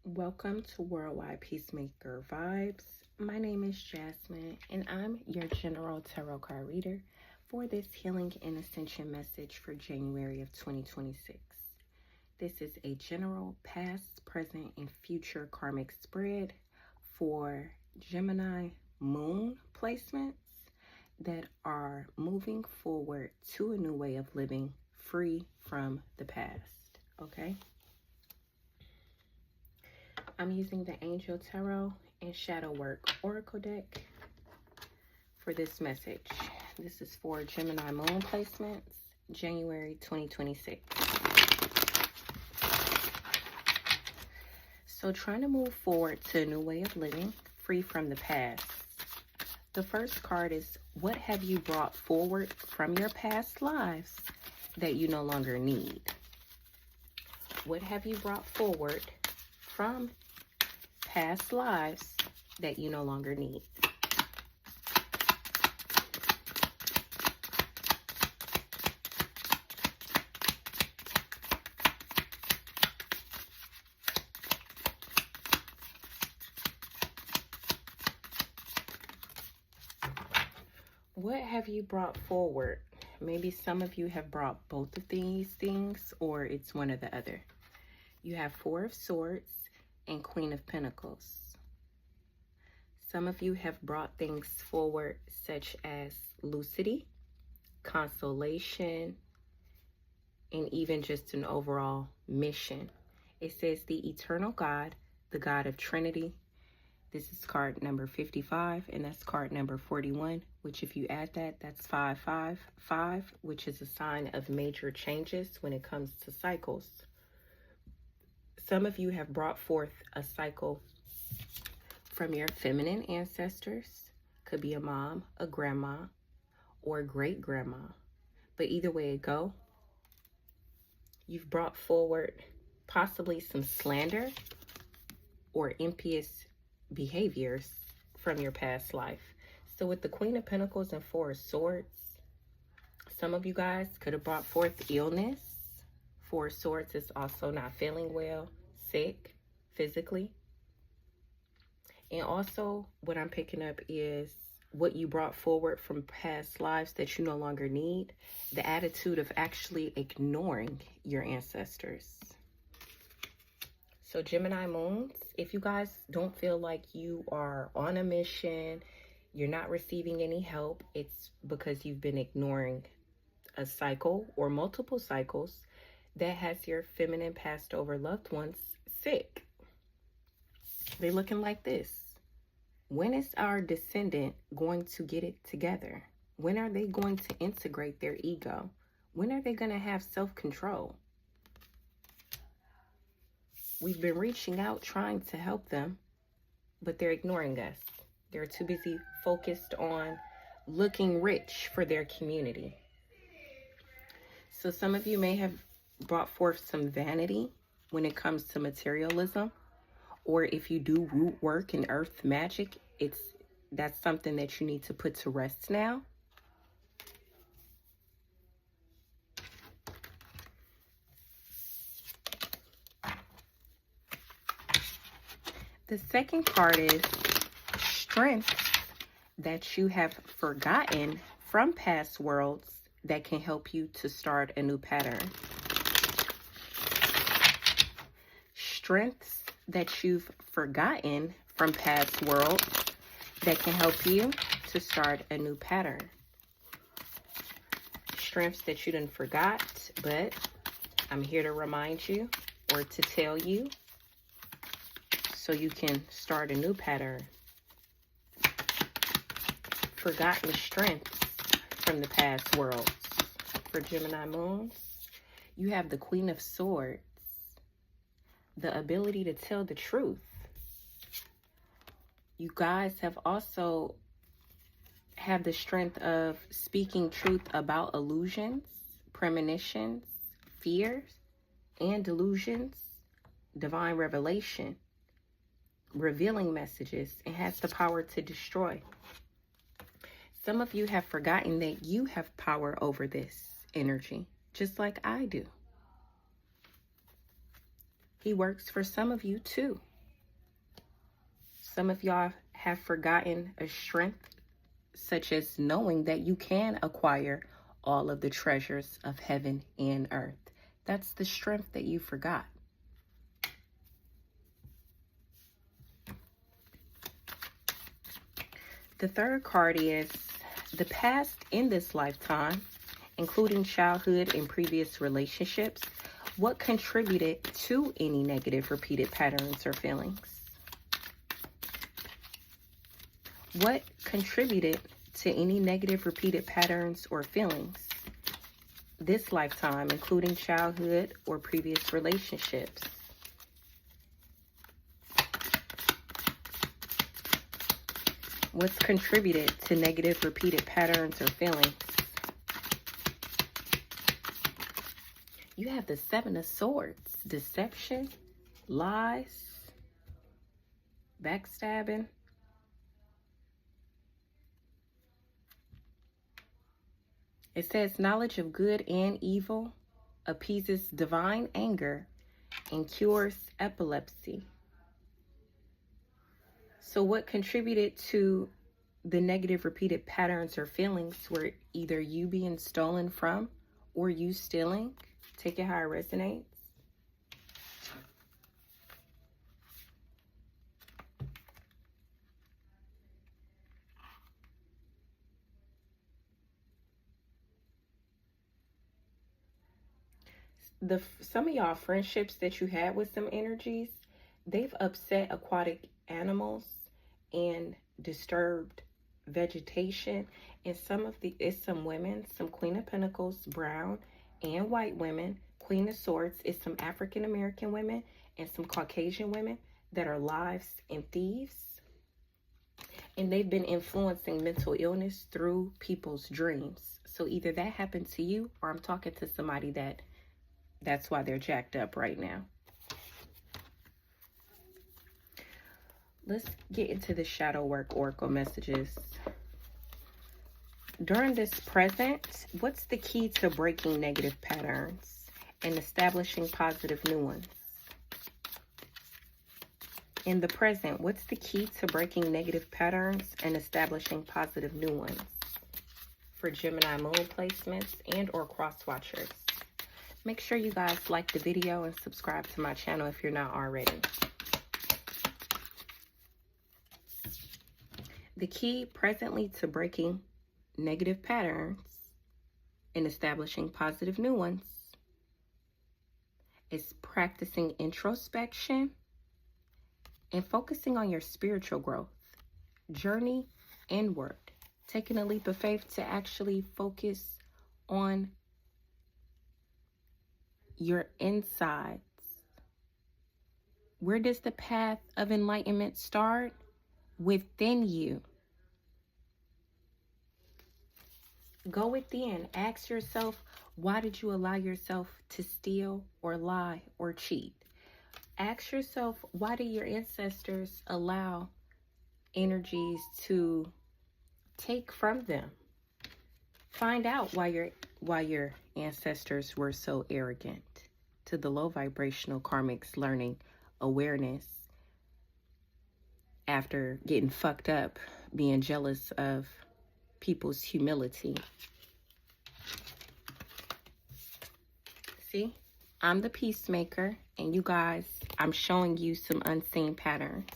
Welcome to Worldwide Peacemaker Vibes. My name is Jasmine, and I'm your general tarot card reader for this Healing and Ascension message for January of 2026. This is a general past, present, and future karmic spread for Gemini moon placements that are moving forward to a new way of living free from the past. Okay? I'm using the Angel Tarot and Shadow Work Oracle deck for this message. This is for Gemini moon placements, January 2026. So trying to move forward to a new way of living, free from the past. The first card is, what have you brought forward from your past lives that you no longer need? What have you brought forward from past lives that you no longer need? What have you brought forward? Maybe some of you have brought both of these things, or it's one or the other. You have Four of Swords and Queen of Pentacles. Some of you have brought things forward such as lucidity, consolation, and even just an overall mission. It says the eternal God, the God of Trinity. This is card number 55, and that's card number 41, which if you add that, that's 555, which is a sign of major changes when it comes to cycles. Some of you have brought forth a cycle from your feminine ancestors. Could be a mom, a grandma, or a great-grandma. But either way it go, you've brought forward possibly some slander or impious behaviors from your past life. So with the Queen of Pentacles and Four of Swords, some of you guys could have brought forth illness. Four of Swords is also not feeling well, sick, physically. And also what I'm picking up is what you brought forward from past lives that you no longer need. The attitude of actually ignoring your ancestors. So Gemini moons, if you guys don't feel like you are on a mission, you're not receiving any help, it's because you've been ignoring a cycle or multiple cycles that has your feminine passed over loved ones sick. They're looking like this. When is our descendant going to get it together? When are they going to integrate their ego? When are they going to have self-control? We've been reaching out, trying to help them, but they're ignoring us. They're too busy focused on looking rich for their community. So some of you may have brought forth some vanity when it comes to materialism, or if you do root work and earth magic, that's something that you need to put to rest now. The second card is strength that you have forgotten from past worlds that can help you to start a new pattern. Strengths that you've forgotten from past worlds that can help you to start a new pattern. Strengths that you done forgot, but I'm here to remind you or to tell you so you can start a new pattern. Forgotten strengths from the past worlds. For Gemini moons, you have the Queen of Swords, the ability to tell the truth. You guys have also have the strength of speaking truth about illusions, premonitions, fears, and delusions, divine revelation, revealing messages, and has the power to destroy. Some of you have forgotten that you have power over this energy, just like I do. He works for some of you too. Some of y'all have forgotten a strength such as knowing that you can acquire all of the treasures of heaven and earth. That's the strength that you forgot. The third card is the past in this lifetime, including childhood and previous relationships. What contributed to any negative repeated patterns or feelings? What contributed to any negative repeated patterns or feelings this lifetime, including childhood or previous relationships? What's contributed to negative repeated patterns or feelings? You have the Seven of Swords. Deception, lies, backstabbing. It says knowledge of good and evil appeases divine anger and cures epilepsy. So what contributed to the negative repeated patterns or feelings were either you being stolen from or you stealing? Take it how it resonates. Some of y'all friendships that you had with some energies, they've upset aquatic animals and disturbed vegetation. And it's some women, some Queen of Pentacles, brown and white women. Queen of Swords is some African American women and some Caucasian women that are liars and thieves. And they've been influencing mental illness through people's dreams. So either that happened to you, or I'm talking to somebody that's why they're jacked up right now. Let's get into the shadow work oracle messages. During this present, what's the key to breaking negative patterns and establishing positive new ones? In the present, what's the key to breaking negative patterns and establishing positive new ones? For Gemini moon placements and or cross watchers. Make sure you guys like the video and subscribe to my channel if you're not already. The key presently to breaking negative patterns and establishing positive new ones is practicing introspection and focusing on your spiritual growth. Journey inward. Taking a leap of faith to actually focus on your insides. Where does the path of enlightenment start? Within you. Go within. Ask yourself, why did you allow yourself to steal or lie or cheat? Ask yourself, why did your ancestors allow energies to take from them? Find out why your ancestors were so arrogant. To the low vibrational karmics learning awareness after getting fucked up, being jealous of people's humility. See, I'm the peacemaker, and you guys, I'm showing you some unseen patterns.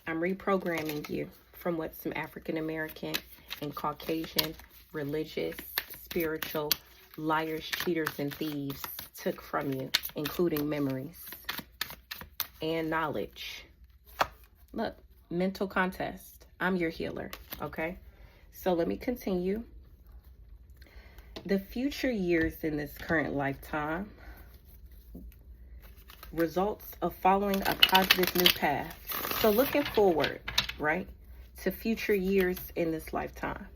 I'm reprogramming you from what some African American and Caucasian religious, spiritual liars, cheaters, and thieves took from you, including memories and knowledge. Look, mental contest. I'm your healer, okay? So let me continue. The future years in this current lifetime, results of following a positive new path. So looking forward, right, to future years in this lifetime.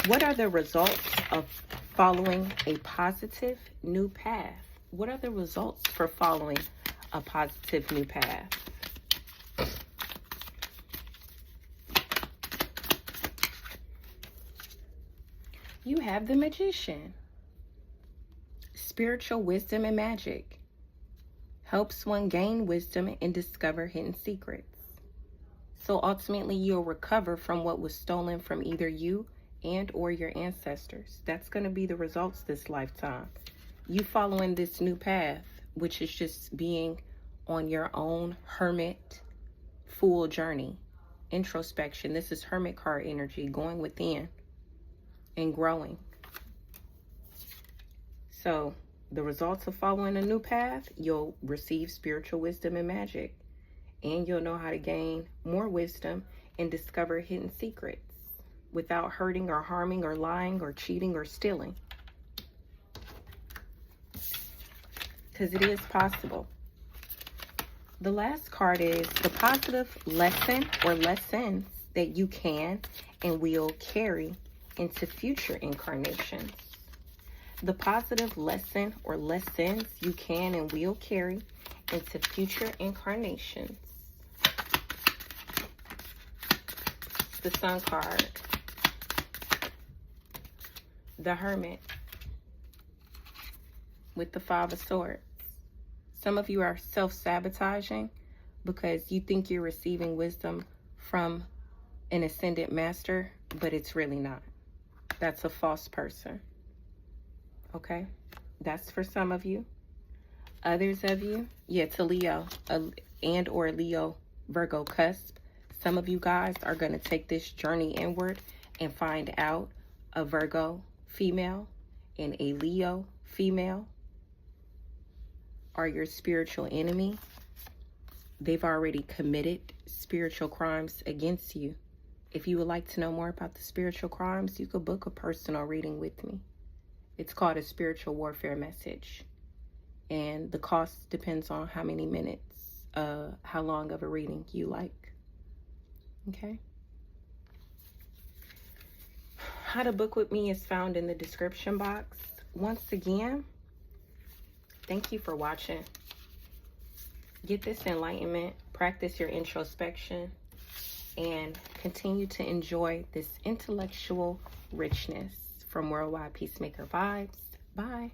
What are the results of following a positive new path? What are the results for following a positive new path? You have the Magician. Spiritual wisdom and magic. Helps one gain wisdom and discover hidden secrets. So ultimately, you'll recover from what was stolen from either you and or your ancestors. That's going to be the results this lifetime. You following this new path, which is just being on your own hermit full journey. Introspection. This is hermit card energy, going within and growing. So the results of following a new path, you'll receive spiritual wisdom and magic. And you'll know how to gain more wisdom and discover hidden secrets without hurting or harming or lying or cheating or stealing. Because it is possible. The last card is the positive lesson or lessons that you can and will carry into future incarnations. The positive lesson or lessons you can and will carry into future incarnations. The Sun card. The Hermit with the Five of Swords. Some of you are self-sabotaging because you think you're receiving wisdom from an ascended master, but it's really not. That's a false person. Okay? That's for some of you. Others of you, to Leo and or Leo Virgo cusp. Some of you guys are going to take this journey inward and find out a Virgo female and a Leo female are your spiritual enemy. They've already committed spiritual crimes against you. If you would like to know more about the spiritual crimes, you could book a personal reading with me. It's called a spiritual warfare message. And the cost depends on how many minutes, how long of a reading you like. Okay? How to book with me is found in the description box. Once again, thank you for watching. Get this enlightenment, practice your introspection, and continue to enjoy this intellectual richness from Worldwide Peacemaker Vibes. Bye.